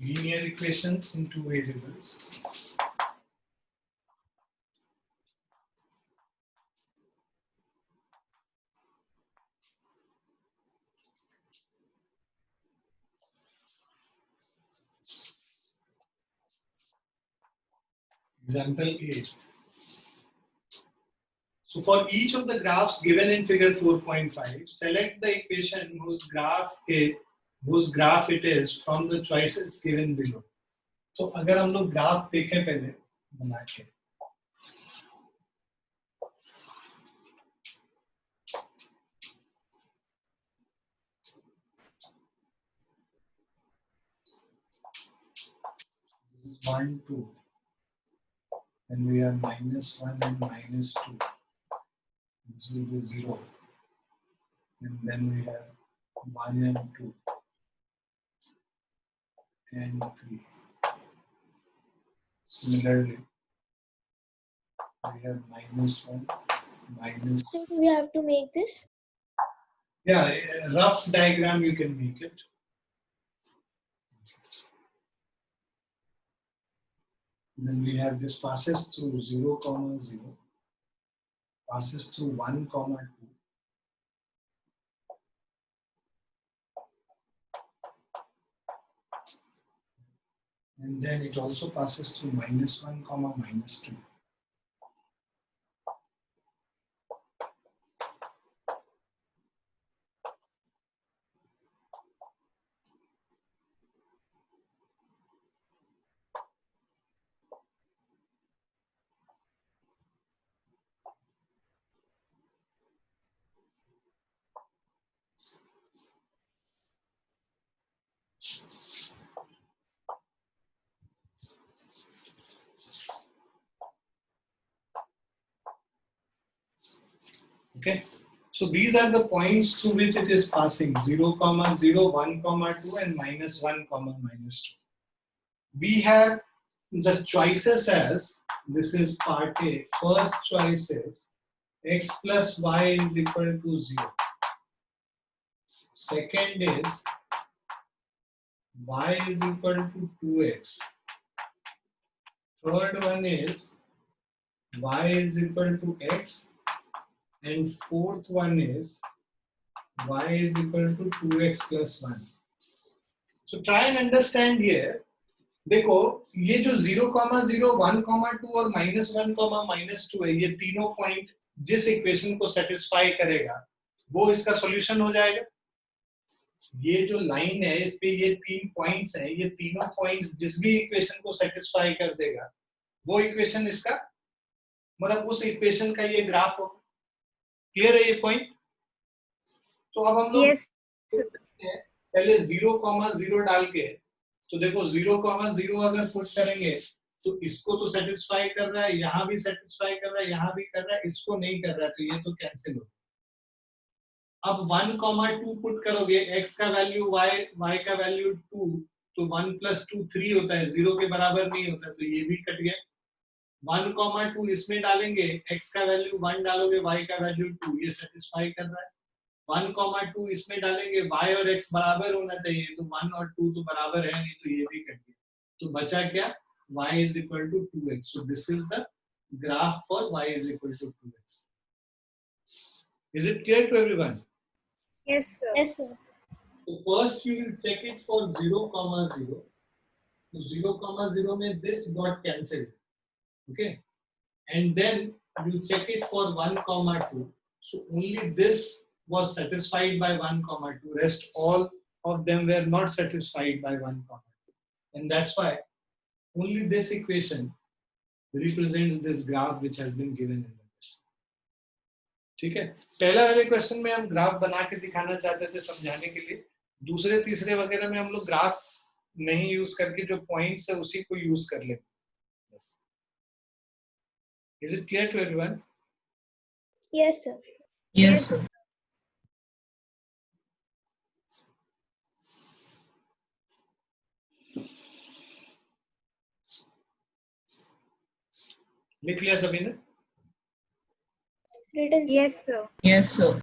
linear equations in two variables. Example A. So for each of the graphs given in figure 4.5, select the equation whose graph it is from the choices given below. तो अगर हम लोग graph देखें पहले बना के, (1, 2), then we have -1 and -2. This will be 0, and then we have 1 and 2 and 3. Similarly, we have -1, minus. So we have to make this. Yeah, a rough diagram you can make it. Then we have this passes through 0, 0, passes through 1, 2. And then it also passes through -1, -2. Okay, so these are the points through which it is passing: 0, 0, 1, 2, and -1, -2. We have the choices as, this is part A. First choice is x plus y is equal to 0. Second is y is equal to 2x. Third one is y is equal to x. And fourth one is y is equal to 2x plus 1. So try and understand here. देखो ये जो 0, 0, 1, 2 और -1, -2 है, ये तीनों point जिस equation को satisfy करेगा वो इसका सॉल्यूशन हो जाएगा. ये जो लाइन है इस पे ये 3 पॉइंट्स हैं, ये तीनों पॉइंट्स जिस भी इक्वेशन को सेटिस्फाई कर देगा वो इक्वेशन इसका, मतलब उस इक्वेशन का ये ग्राफ होगा. क्लियर है ये पॉइंट? तो अब हम लोग Yes. पहले 0, 0 डाल के, तो देखो 0, 0 अगर पुट करेंगे तो इसको तो सेटिस्फाई कर रहा है, यहाँ भी सेटिस्फाई कर रहा है, यहाँ भी कर रहा है, इसको नहीं कर रहा है, तो ये तो कैंसिल हो. अब 1, 2 पुट करोगे, x का वैल्यू y का वैल्यू 2, तो 1 + 2 3 होता है, 0 के बराबर नहीं होता, तो ये भी कट गया. 1, 2 इसमें डालेंगे, x का वैल्यू 1 डालोगे, y का वैल्यू 2, ये सेटिस्फाई कर रहा है. 1, 2 इसमें डालेंगे, y और x बराबर होना चाहिए, तो 1 और 2 तो बराबर है नहीं, तो ये भी कट गया. तो बचा क्या? y is equal to 2x. So this is the graph for y is equal to 2x. Is it clear to everyone? Yes, sir. Yes, sir. So first you will check it for 0, 0. So 0, 0 में this got cancelled. Okay, and then you check it for 1, 2. So only this was satisfied by 1, 2. Rest all of them were not satisfied by 1, 2. And that's why only this equation represents this graph which has been given in the question. ठीक है, पहला वाले question में हम graph बना के दिखाना चाहते थे समझाने के लिए. दूसरे तीसरे वगैरह में हम लोग ग्राफ नहीं यूज करके जो पॉइंट्स है उसी को यूज कर लेते. Is it clear to everyone? Yes, sir. Yes, sir. लिख लिया सभी ने? Written. Yes, sir. Yes, sir.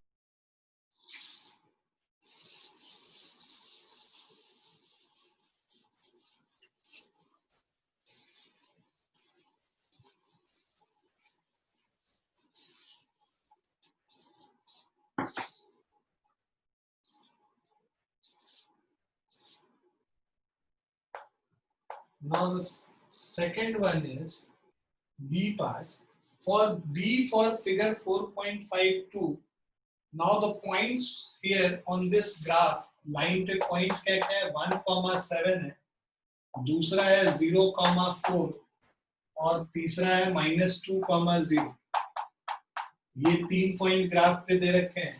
Now the second one is B part. For B for figure 4.52, now the points here on this graph, line पे points क्या क्या है 1,7 है, दूसरा है 0,4 और तीसरा है -2,0. ये 3 पॉइंट ग्राफ पे दे रखे हैं.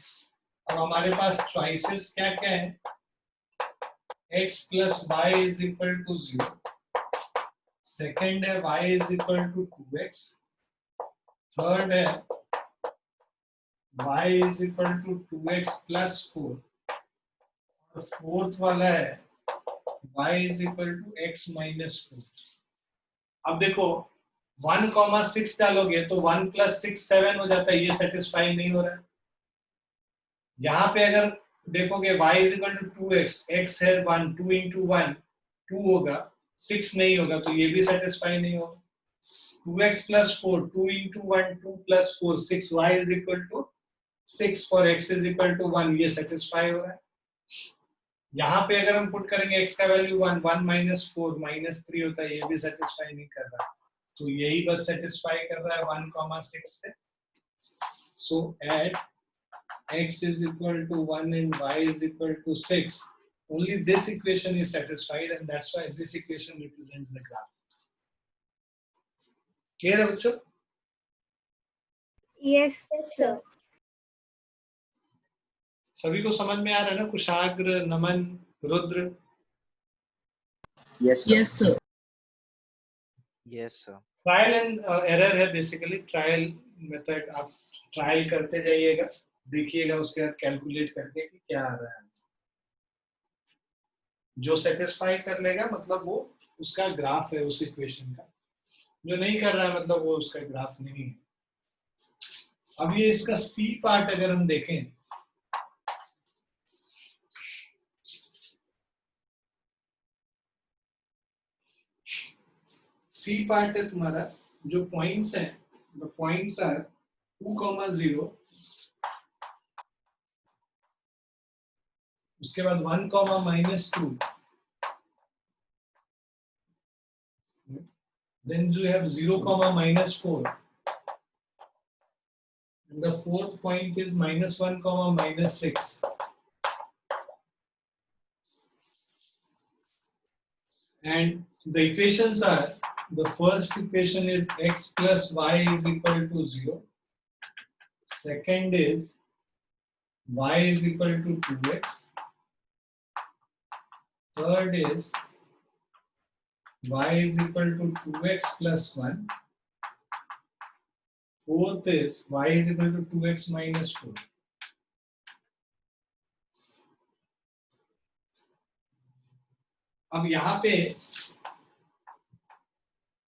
अब हमारे पास चॉइसेस क्या क्या है? x plus y is equal to 0. Second है y is equal to 2x. Third है y is equal to 2x plus 4. और फोर्थ वाला है y is equal to x minus 4. अब देखो 1,6 डालोगे तो 1 plus 6 7 हो जाता है, ये सेटिस्फाई नहीं हो रहा है. यहाँ पे अगर देखोगे y is equal to 2x, x है 1, 2 into 1 2 होगा, 6 नहीं होगा, तो ये भी सेटिस्फाई नहीं होगा. 2x plus 4, 2 into 1 2 plus 4 6, y is equal to 6 for x is equal to 1, ये सेटिस्फाई हो रहा है. यहाँ पे अगर हम पुट करेंगे x का वैल्यू 1, 1 minus 4 -3 होता है, ये भी सेटिस्फाई नहीं कर रहा, तो यही बस सेटिस्फाई कर रहा है 1,6 से. सो eight x is equal to 1 and y is equal to 6, only this equation is satisfied, and that's why this equation represents the graph. Clear है बच्चों? Yes, sir. सभी को समझ में आ रहा है ना? Kushagra, Naman, Rudra. Yes, sir. Yes, sir. Yes, sir. Trial and error है बेसिकली. ट्रायल मेथड आप ट्रायल करते जाइएगा, देखिएगा, उसके बाद कैलकुलेट करके कि क्या आ रहा है. जो सेटिस्फाई कर लेगा मतलब वो उसका ग्राफ है उस इक्वेशन का, जो नहीं कर रहा है मतलब वो उसका ग्राफ नहीं है. अब ये इसका सी पार्ट अगर हम देखें, सी पार्ट है तुम्हारा, जो पॉइंट्स हैं, द पॉइंट्स आर 2,0, उसके बाद 1, -2, then you have 0, -4, and the fourth point is -1, -6. And the equations are, the first equation is x plus y is equal to 0. Second is y is equal to 2x. Third is y is equal to 2x plus 1. Fourth is y is equal to 2x minus 4. अब यहाँ पे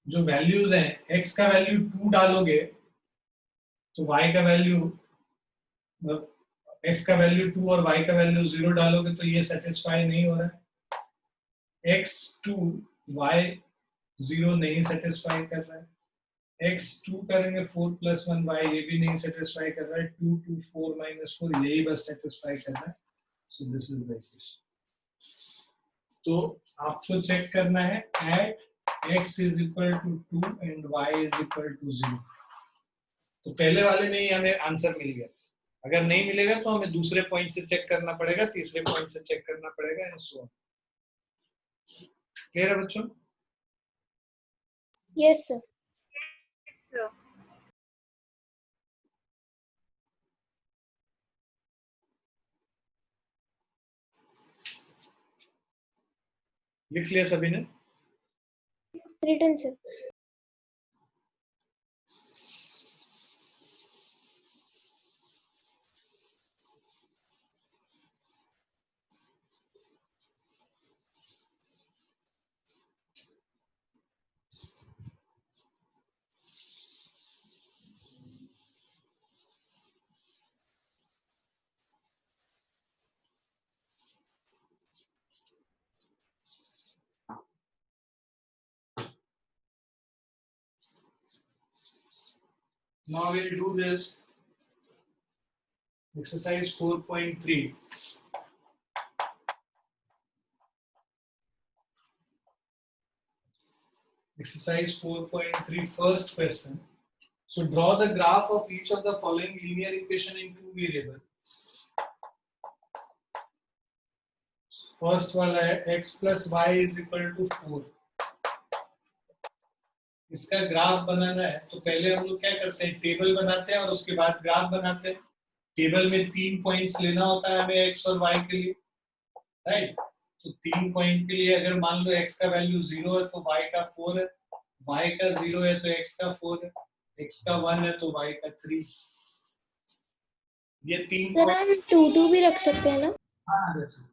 जो values हैं, x का value 2 डालोगे तो y का value, x का वैल्यू 2 और y का वैल्यू 0 डालोगे तो ये सेटिस्फाई नहीं हो रहा है. x 2 y 0 नहीं सेटिस्फाई कर रहा है. x 2 करेंगे 4 plus 1 y, ये भी नहीं सेटिस्फाई कर रहा है. 2 2 4 minus 4, यही बस सेटिस्फाई कर रहा है. So this is the equation. तो आपको चेक करना है eight x is equal to 2 and y is equal to 0. तो पहले वाले में ही हमें आंसर मिल गया. अगर नहीं मिलेगा तो हमें दूसरे पॉइंट से चेक करना पड़ेगा, तीसरे पॉइंट से चेक करना पड़ेगा, एंड सो ऑन. क्लियर है बच्चों? Yes, sir. Yes, sir. लिख लिया सभी ने? Written, sir. Now we'll do this exercise 4.3. Exercise 4.3, first question. So draw the graph of each of the following linear equation in two variable. First वाला है x plus y is equal to 4. इसका graph बनाना है तो पहले हम लोग क्या करते हैं, टेबल बनाते हैं और उसके बाद ग्राफ बनाते हैं. टेबल में 3 पॉइंट्स लेना होता है हमें x और y के लिए, राइट. तो 3 पॉइंट के लिए अगर मान लो x का वैल्यू 0 है तो y का 4 है, y का 0 है तो x का 4 है, x का 1 है तो y का 3. ये 3 सर हम 2 भी रख सकते हैं ना? हाँ वैसे.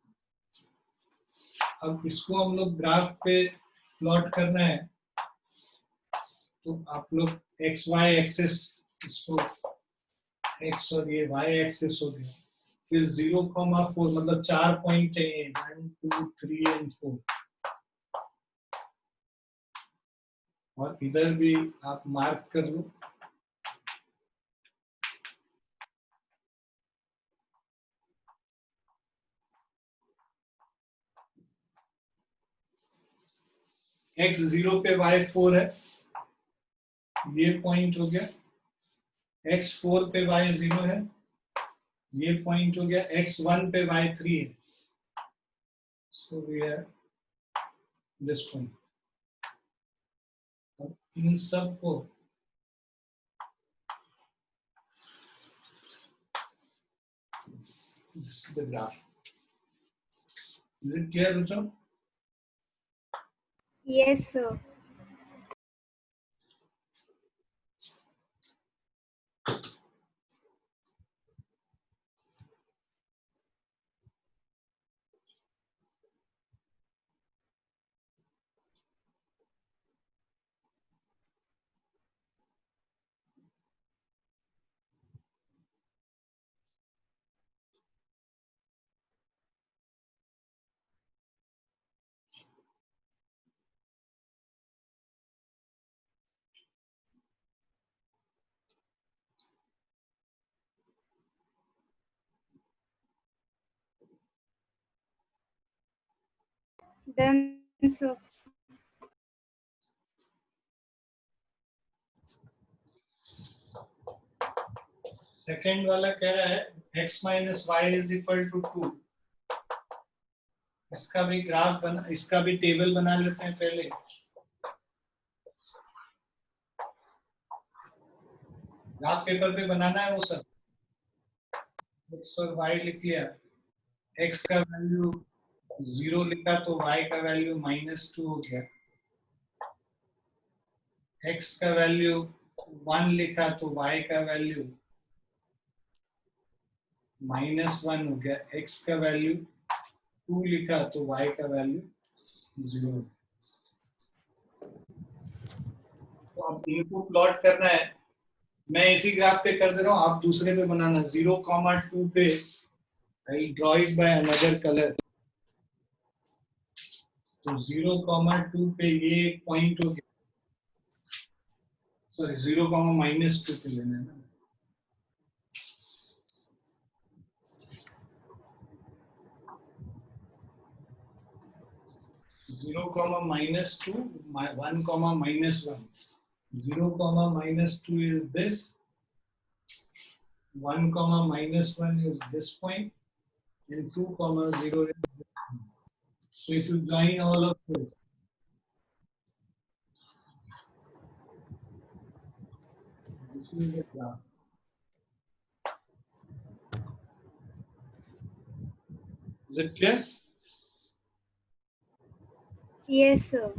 अब इसको हम लोग ग्राफ पे प्लॉट करना है तो आप लोग एक्स वाई एक्सिस, इसको एक्स और ये वाई एक्सिस हो गया. फिर 0,4 मतलब 4 पॉइंट चाहिए, 1 2 3 एंड 4. और इधर भी आप मार्क कर लो. x 0 पे y 4 है, ये पॉइंट हो गया. x 4 पे y 0 है, ये पॉइंट हो गया. x 1 पे y 3 है, so we have this point. अब इन सब को this is the graph. Is it clear, Rucha? Yes sir. Done sir. Second वाला कह रहा है x minus Y is equal to 2. इसका भी ग्राफ बना, इसका भी टेबल बना लेते हैं पहले. ग्राफ पेपर पे बनाना है वो सब. x और y लिख लिया. x का वैल्यू 0 लिखा तो y का वैल्यू -2 हो गया. x का वैल्यू 1 लिखा तो y का वैल्यू -1 हो गया. x का वैल्यू 2 लिखा तो y का वैल्यू 0. तो अब इनको प्लॉट करना है. मैं इसी ग्राफ पे कर दे रहा हूँ, आप दूसरे पे बनाना. 0,2 पे I draw it by another colour. तो 0,2 पे ये एक पॉइंट हो गया. सॉरी 0,-2 पे लेना है ना. 0,-2, 1,-1. 0,-2 is this. 1,-1 is this point, and 2,0 is this point. So if you join all of this, this is the graph. Is it clear? Yes sir.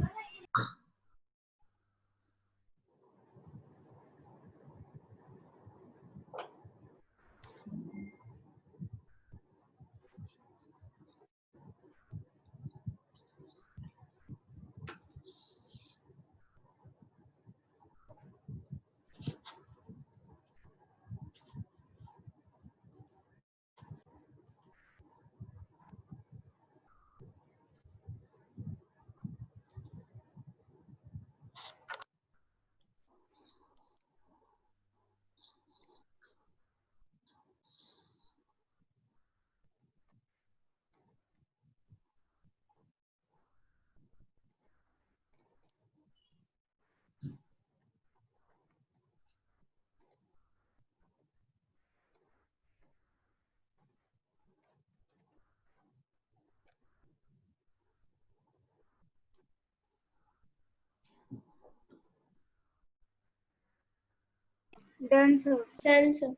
Done, sir. Done, sir.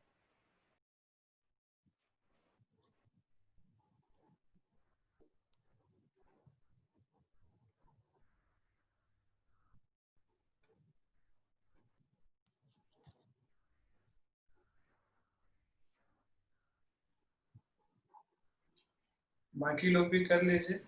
बाकी लोग भी कर लीजिए।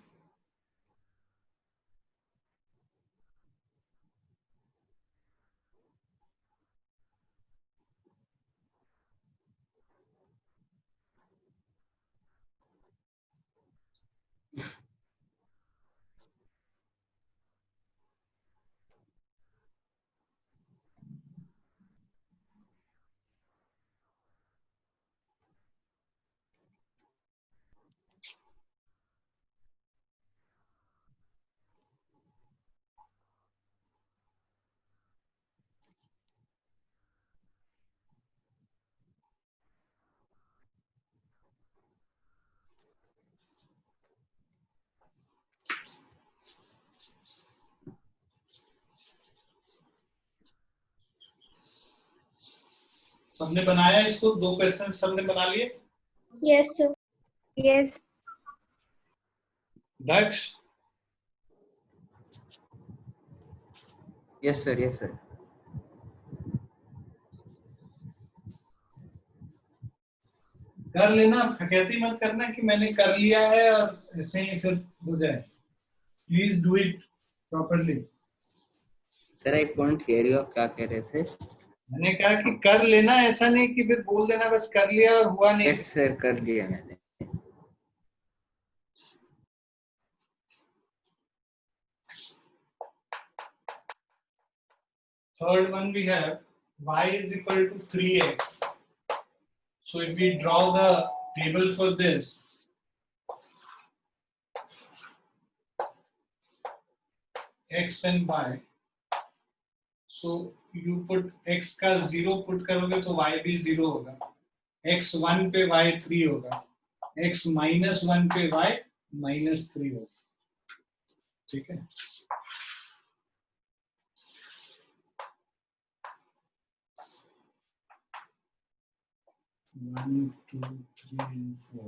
सबने बनाया इसको? 2 क्वेश्चन सबने बना लिए? Yes, sir. Yes. दक्ष? Yes, sir. Yes, sir. कर लेना, फकैती मत करना कि मैंने कर लिया है और ऐसे ही फिर हो जाए। Please do it properly. Sir, I couldn't hear you. क्या कह रहे थे? मैंने कहा कि कर लेना, ऐसा नहीं कि फिर बोल देना बस कर लिया और हुआ नहीं। Yes, sir. कर लिया मैंने। Third one we have y is equal to 3x. So if we draw the table for this, x and y, so you put x का 0 put करोगे तो y भी 0 होगा, x 1 पे y 3 होगा, x minus 1 पे y minus 3 होगा। ठीक है? One, two, three, and 4.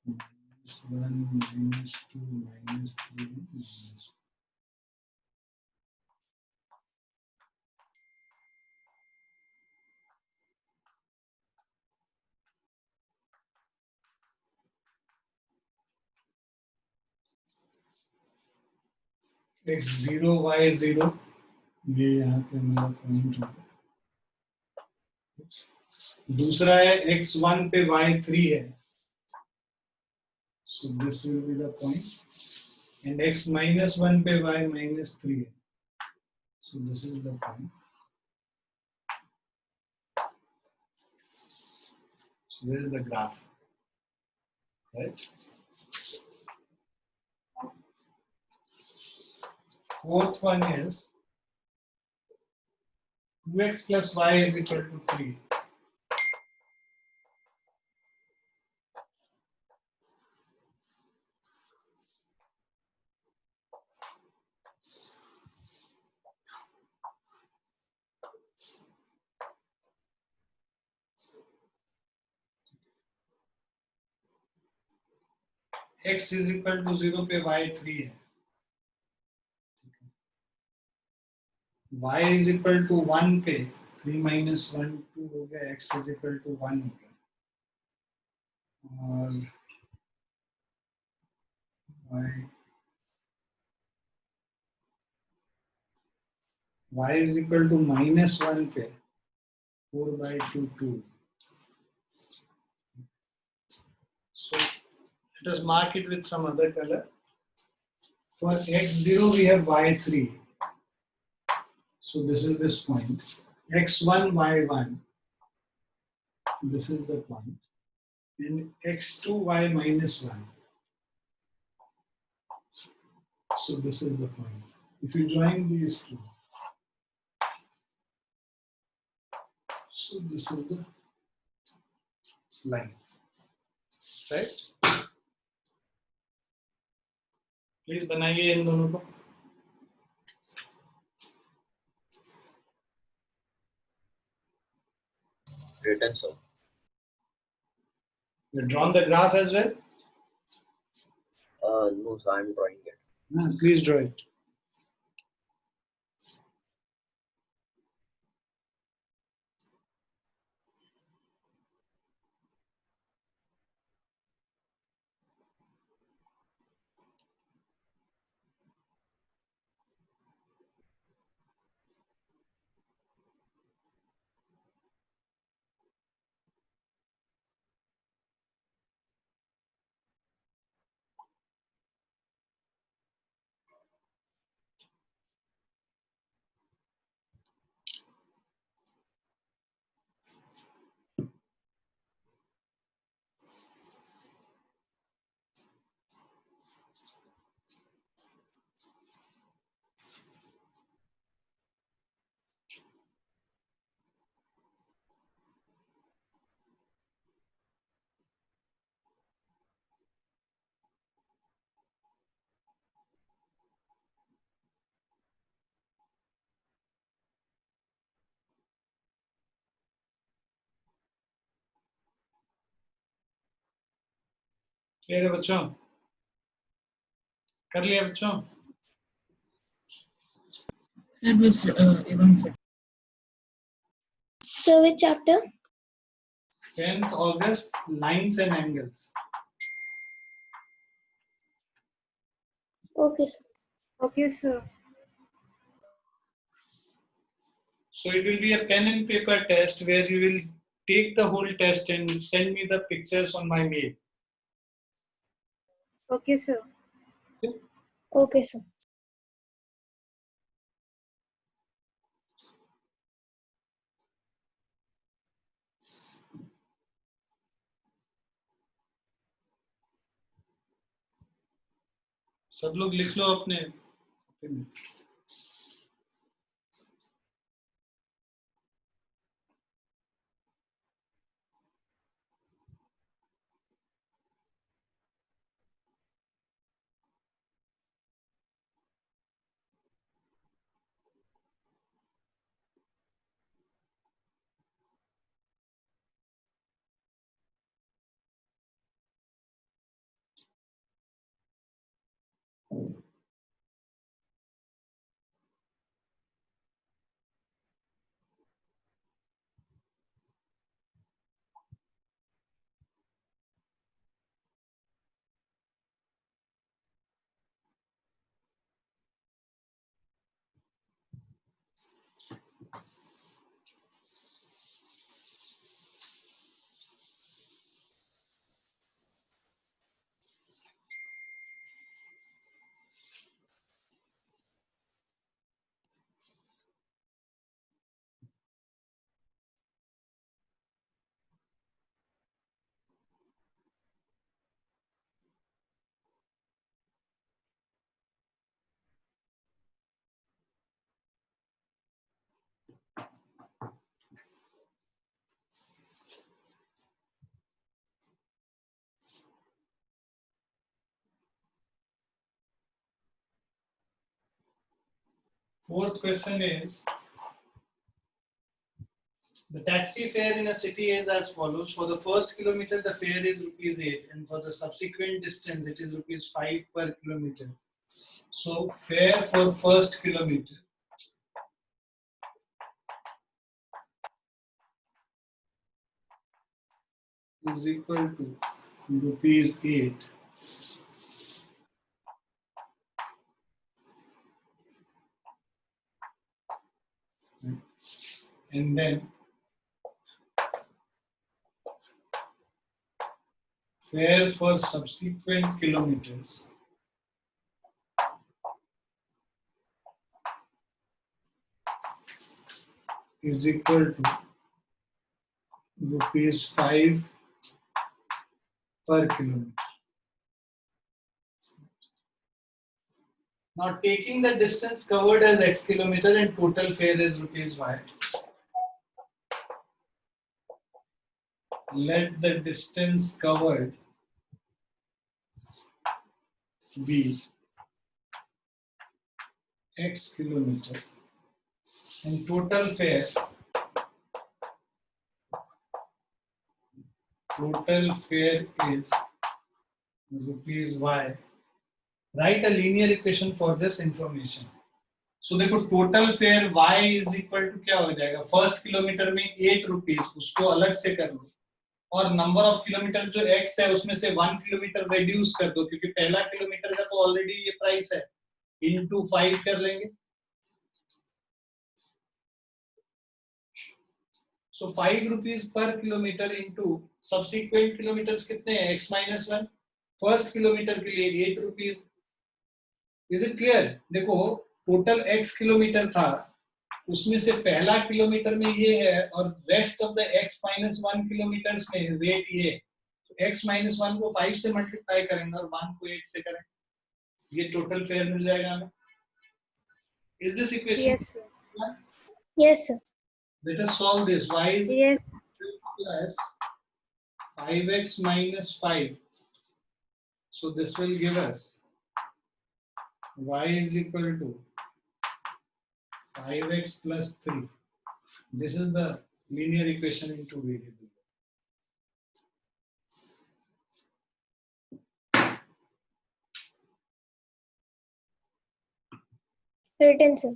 -1, -2, -3, -1. x 0 y 0, ये यहाँ पे मेरा पॉइंट होगा। दूसरा है x 1 पे y 3 है, so this will be the point, and x minus 1 पे y minus 3 है, so this is the point. So this is the graph, right? Fourth one is 2x plus y is equal to 3. x is equal to 0 पे y 3 है, y is equal to 1 पे 3 minus 1 2 हो गया, x is equal to 1 हो गया, और y is equal to minus 1 पे 4 by 2 2. So let us mark it with some other color. For x0 we have y3. So this is this point. x1 y1. This is the point. And x2 y minus 1. So this is the point. If you join these two, so this is the line, right? Please बनाइए इन दोनों को। written, sir. You've drawn the graph as well? No, sir, I'm drawing it. Please draw it. Clear है बच्चों? कर लिया बच्चों? Sir, was one second. So which chapter? 10th August, lines and angles. Okay, sir. Okay, sir. So it will be a pen and paper test where you will take the whole test and send me the pictures on my mail. Okay, sir. Okay, sir. सब लोग लिख लो अपने. Fourth question is, the taxi fare in a city is as follows. For the first kilometer, the fare is ₹8, and for the subsequent distance, it is ₹5 per kilometer. So fare for first kilometer is equal to ₹8. And then fare for subsequent kilometers is equal to ₹5 per kilometer. Now taking the distance covered as X kilometer and total fare is ₹Y. Let the distance covered be X kilometer and total fare total fare is rupees y. Write a linear equation for this information. So देखो total फेयर y is equal to क्या हो जाएगा, first kilometre में 8 rupees, उसको अलग से कर लो, और नंबर ऑफ किलोमीटर जो x है उसमें से 1 किलोमीटर रिड्यूस कर दो, क्योंकि पहला किलोमीटर का तो ऑलरेडी ये प्राइस है, इनटू 5 कर लेंगे. सो 5 rupees per kilometre into subsequent kilometres कितने हैं, x-1. फर्स्ट किलोमीटर के लिए 8 रुपीज. Is it clear? देखो टोटल x किलोमीटर था, उसमें से पहला किलोमीटर में ये है और rest of the x-1 kilometres में रेट ये है. तो x-1 को 5 से मल्टीप्लाई करेंगे और 1 को 8 से करेंगे, ये टोटल फेयर मिल जाएगा हमें. Is this equation? Yes, sir. Yes, sir. Let us solve this. Y is Yes. plus 5x minus 5. So this will give us y is equal to 5x plus 3. This is the linear equation in two variables. Written, sir.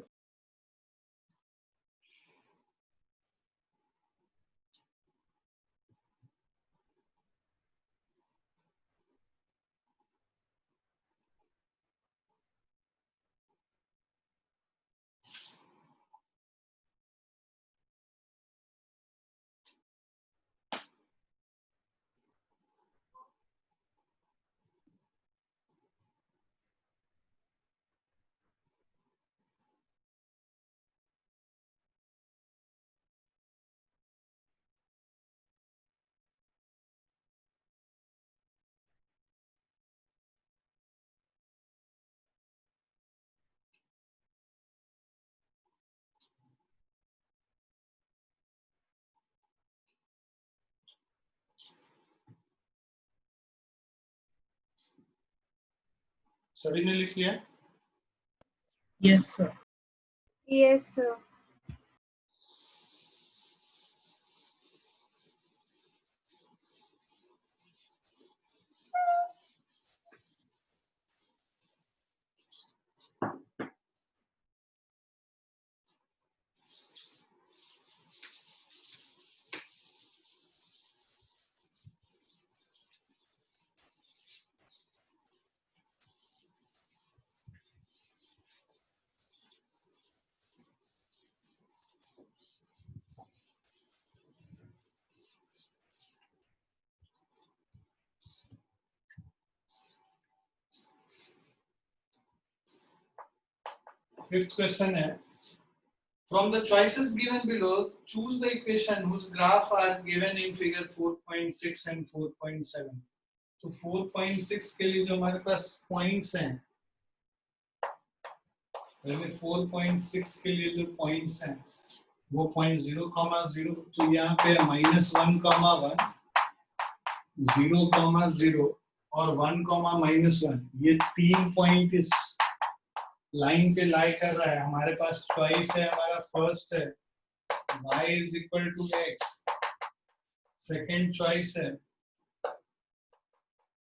सभी ने लिख लिया? Yes, sir. Yes, sir. Fifth question है, from the choices given below, choose the equation whose graph are given in figure 4.6 and 4.7. तो 4.6 के लिए जो हमारे पास पॉइंट्स हैं, पहले 4.6 के लिए जो पॉइंट्स हैं वो पॉइंट 0,0, तो यहाँ पे -1,1, 0,0 और 1,-1, ये 3 पॉइंट इस लाइन पे लाई कर रहा है. हमारे पास चॉइस है, हमारा फर्स्ट है y is equal to x, second choice है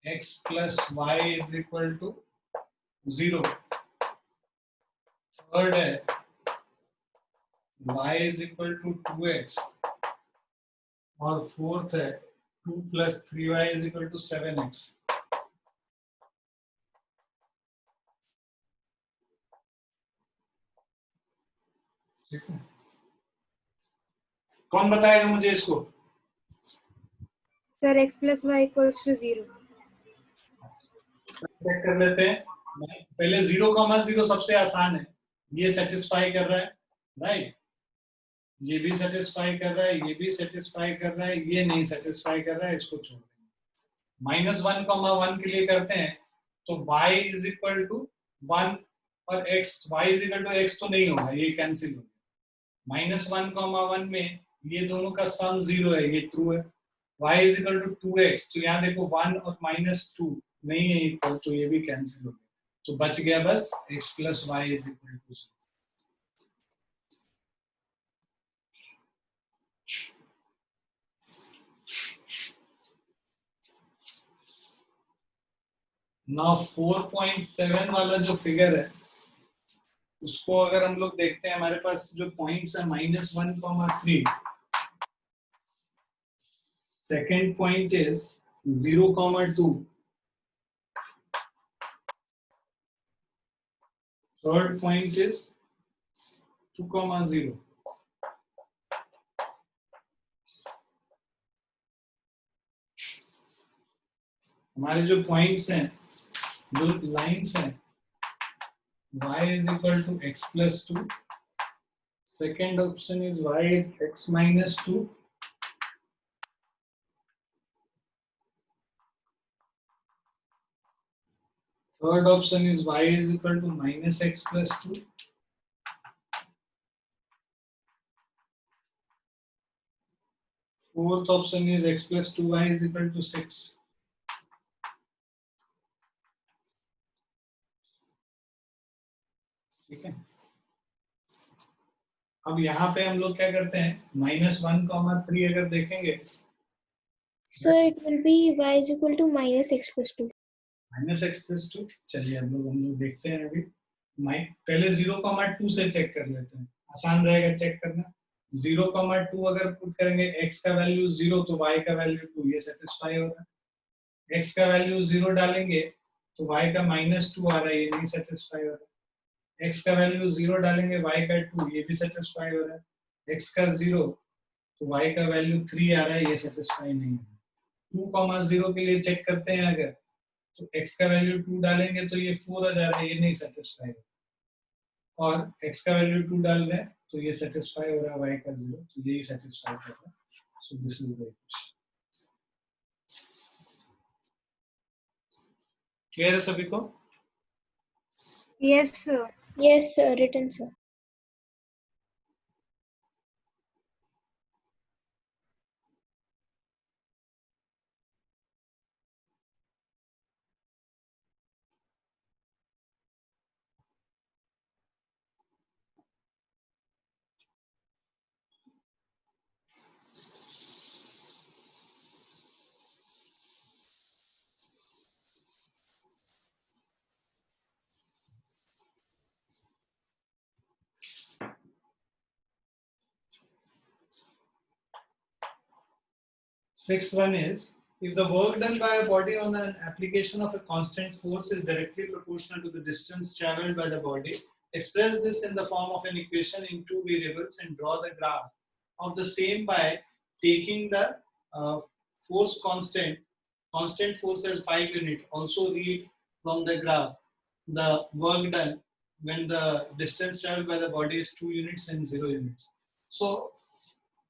x plus y is equal to 0, third है y is equal to 2x, और फोर्थ है 2 plus 3y is equal to 7x. ठीक है, कौन बताएगा मुझे इसको? Sir, x plus y equals to 0. Check कर लेते हैं. पहले 0,0 सबसे आसान है, ये सेटिस्फाई कर रहा है, राइट? ये भी सेटिस्फाई कर रहा है, ये भी सेटिस्फाई कर रहा है, ये नहीं सेटिस्फाई कर रहा है, इसको छोड़ देंगे. -1,1 के लिए करते हैं तो y इज इक्वल टू 1 और x, y is equal to x तो नहीं होगा, ये कैंसिल हो गया. -1,1 में ये दोनों का सम 0 है, ये ट्रू है. y is equal to 2x, तो यहाँ देखो 1 और -2 नहीं है इक्वल, तो ये भी कैंसिल हो गया. तो बच गया बस x plus y is equal to 0. Now 4.7 वाला जो फिगर है उसको अगर हम लोग देखते हैं, हमारे पास जो पॉइंट्स है -1, 3, second point is 0, 2, third point is 2, 0। हमारे जो पॉइंट्स हैं, जो लाइंस हैं, y is equal to x plus 2. Second option is y is x minus 2. Third option is y is equal to minus x plus 2. Fourth option is x plus 2y is equal to 6. ठीक है, अब यहाँ पे हम लोग क्या करते हैं, -1, 3 अगर देखेंगे, So it will be y is equal to minus x plus 2. -x plus 2। चलिए हम लोग देखते हैं अभी। पहले 0, 2 से चेक कर लेते हैं, आसान रहेगा चेक करना। 0, 2 अगर पुट करेंगे, x का वैल्यू 0 तो y का वैल्यू 2, ये सेटिस्फाई हो रहा है। x का वैल्यू 0 डालेंगे तो y का -2 आ रहा है, ये नहीं सेटिस्फाई हो रहा है। x का वैल्यू 0 डालेंगे, y का 2, ये भी सेटिस्फाई हो रहा है। x का 0 तो y का वैल्यू 3 आ रहा है, ये सेटिस्फाई नहीं हो रहा है। 2, 0 के लिए चेक करते हैं अगर, तो x का वैल्यू 2 डालेंगे तो ये 4 आ जा रहा है, ये नहीं सेटिस्फाई हो, और x का वैल्यू 2 डाल रहे हैं तो ये सेटिस्फाई हो रहा है, y का 0, तो यही सेटिस्फाई कर रहा है। So this is the equation. Clear है सभी को? Yes, sir. Yes, sir. Written, sir. Sixth one is, if the work done by a body on an application of a constant force is directly proportional to the distance traveled by the body, express this in the form of an equation in 2 variables and draw the graph of the same by taking the force constant force as 5 unit. Also read from the graph the work done when the distance traveled by the body is 2 units and 0 units. So,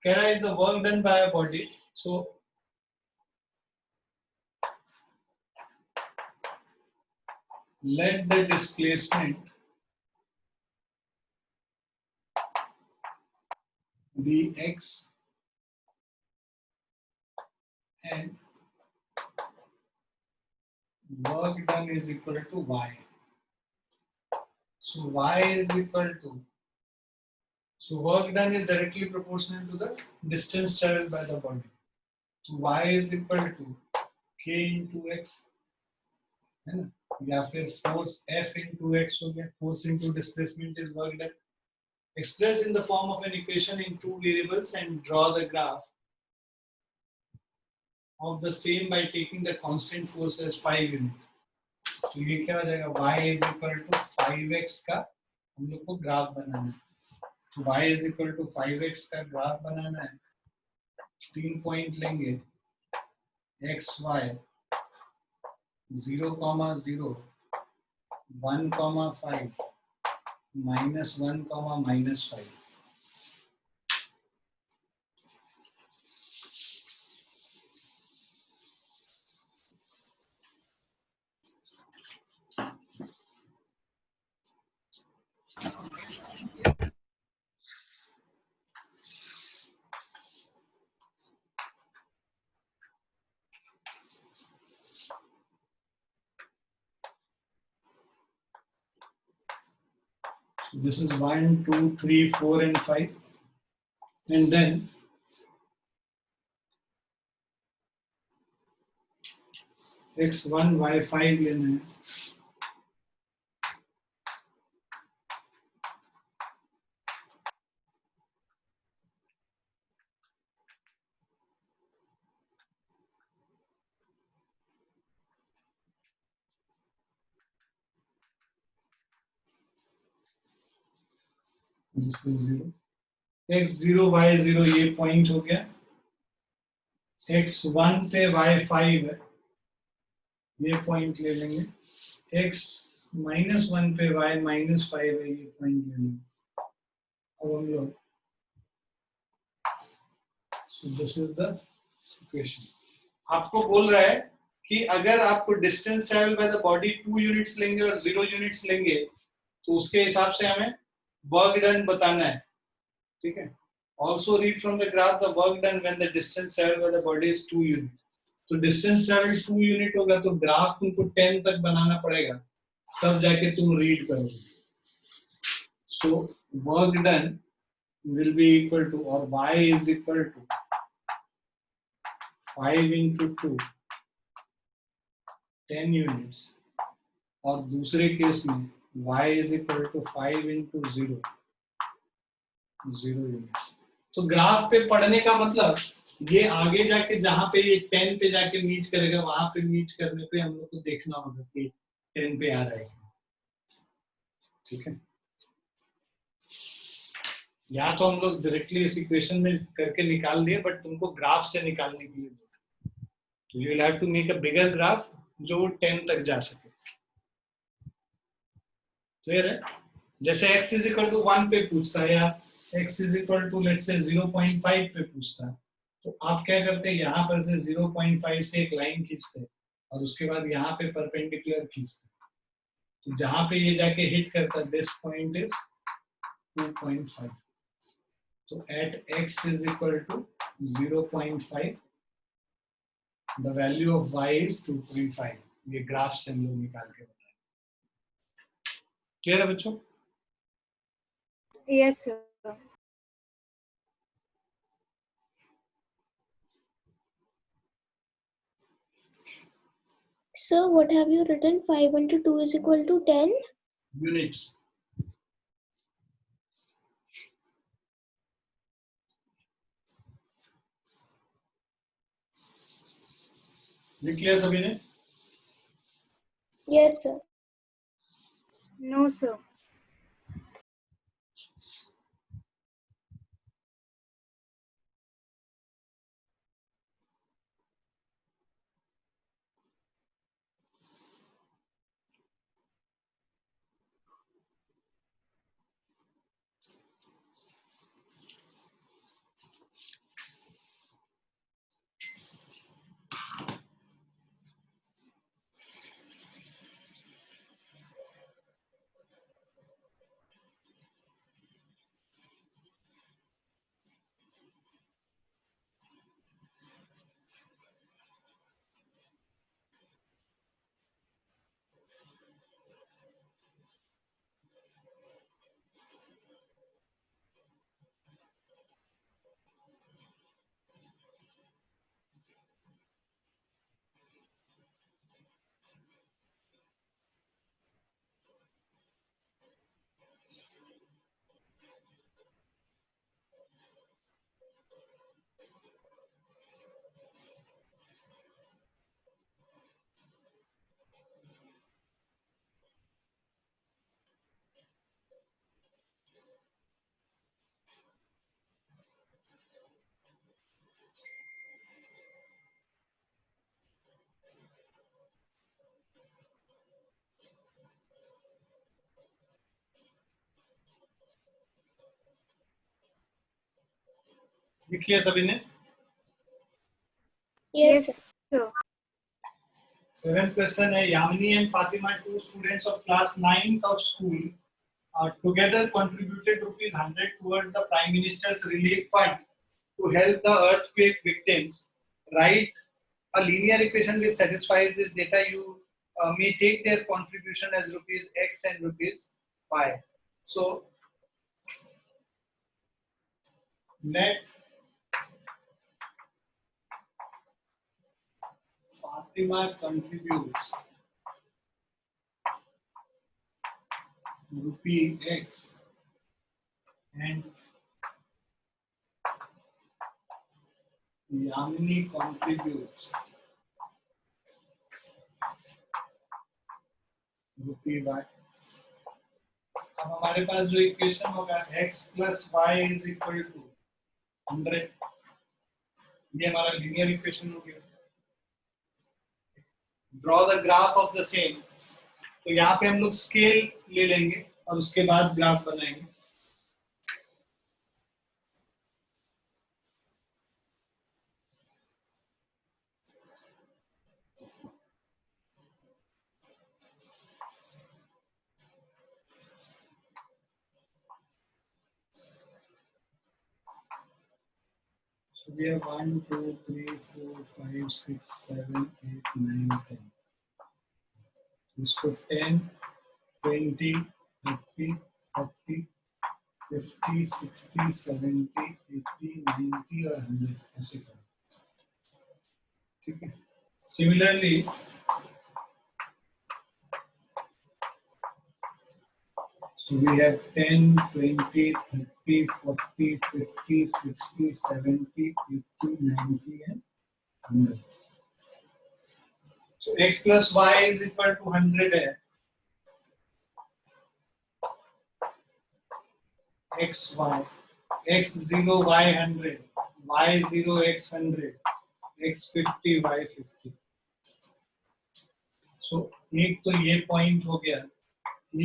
can I the work done by a body? So, let the displacement be x and work done is equal to y. So y is equal to, so work done is directly proportional to the distance traveled by the body. So y is equal to k into x, है ना, या फिर force F into x हो गया, force into displacement is work done. Express in the form of an equation in 2 variables and draw the graph of the same by taking the constant force as 5 unit. तो ये क्या हो जाएगा, y is equal to 5x का हम लोग को graph बनाना है। तो y is equal to 5x का ग्राफ बनाना है, 3 पॉइंट लेंगे, x, y 0, 0, 1, 5, -1, -5। This is 1, 2, 3, 4 and 5, and then x1 y5 लेना है. This is 0. x0 y0 ये पॉइंट हो गया. x1 पे y5 है, ये पॉइंट ले लेंगे. x-1 पे y-5 है, ये पॉइंट ले लेंगे. अब हम लोग so this is the equation. आपको बोल रहा है कि अगर आपको distance travel by the body 2 units लेंगे और 0 यूनिट्स लेंगे तो उसके हिसाब से हमें वर्क डन बताना है. ठीक है. Also read from the graph the work done when the distance traveled by the body is 2 unit. तो डिस्टेंस ट्रेवल 2 यूनिट होगा तो ग्राफ तुमको 10 तक बनाना पड़ेगा, तब जाके तुम रीड करोगे. So work done will be equal to or y is equal to 5 into 2 10 units और दूसरे केस में y is equal to 5 into 0 units. तो ग्राफ पे पढ़ने का मतलब ये आगे जाके जहां पे ये 10 पे जाके मीट करेगा वहां पे मीट करने पे हम लोग को देखना होगा कि 10 पे आ रहा है. ठीक है. या तो हम लोग डायरेक्टली इस इक्वेशन में करके निकाल दिए, बट तुमको ग्राफ से निकालने के लिए तो you will have to make a bigger graph जो 10 तक जा सके. क्लियर है. जैसे x इज इक्वल टू 1 पे पूछता है या x is equal to let's say 0.5 पे पूछता है, तो आप क्या करते हैं, यहाँ पर से 0.5 से एक लाइन खींचते हैं और उसके बाद यहाँ पे परपेंडिकुलर खींचते हैं. तो जहां पे ये जाके हिट करता है दिस पॉइंट इज 2.5. तो at x is equal to 0.5 the value of y is 2.5. ये ग्राफ से हम लोग निकाल के बताएं. क्लियर है बच्चों? Yes, sir. So what have you written? 5 into 2 is equal to 10? Units. लिख लिया सभी ने? Yes, sir. No, sir. लिख लिया सभी ने? Yes, sir. sir. 7th question है, Yamini and Fatima, 2 students of class 9th of school, together contributed ₹100 towards the Prime Minister's Relief Fund to help the earthquake victims. Write a linear equation which satisfies this data. You may take their contribution as ₹X and ₹Y. So net Optima contributes rupee X and Yamini contributes rupee Y. अब हमारे पास जो equation होगा x plus y is equal to 100, ये हमारा linear equation हो गया. Draw the graph of the same. तो यहाँ पे हम लोग स्केल ले लेंगे और उसके बाद ग्राफ बनाएंगे. So we have 1, 2, 3, 4, 5, 6, 7, 8, 9, 10. इसको 10, 20, 30, 40, 50, 60, 70, 80, 90 और 100 ऐसे करो. ठीक है. Similarly, so we have 10, 20, 30, 40, 50, 60, 70, 80, 90 and 100. So x plus y is equal to 100 है. x, y. x 0, y 100. y 0, x 100. x 50, y 50. So एक तो ये पॉइंट हो गया,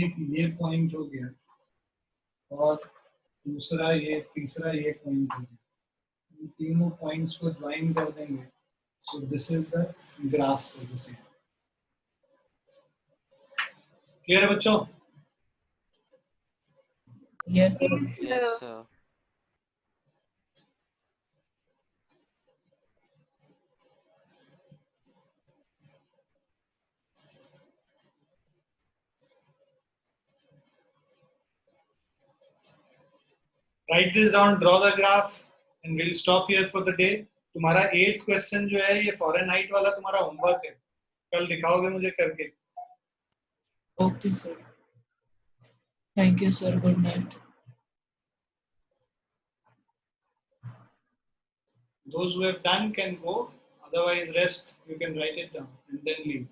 एक ये पॉइंट हो गया और दूसरा ये, तीसरा ये पॉइंट हो गया. इन तीनों पॉइंट्स को ज्वाइन कर देंगे. So this is the graph for the same. Clear है बच्चों? Yes, sir. Yes, sir. Write this down, draw the graph, and we'll stop here for the day. तुम्हारा 8th क्वेश्चन जो है ये फॉरेनहाइट वाला तुम्हारा होमवर्क है, कल दिखाओगे मुझे करके. Okay, sir. Thank you, sir. Good night. Those who have done can go, otherwise rest, you can write it down and then leave.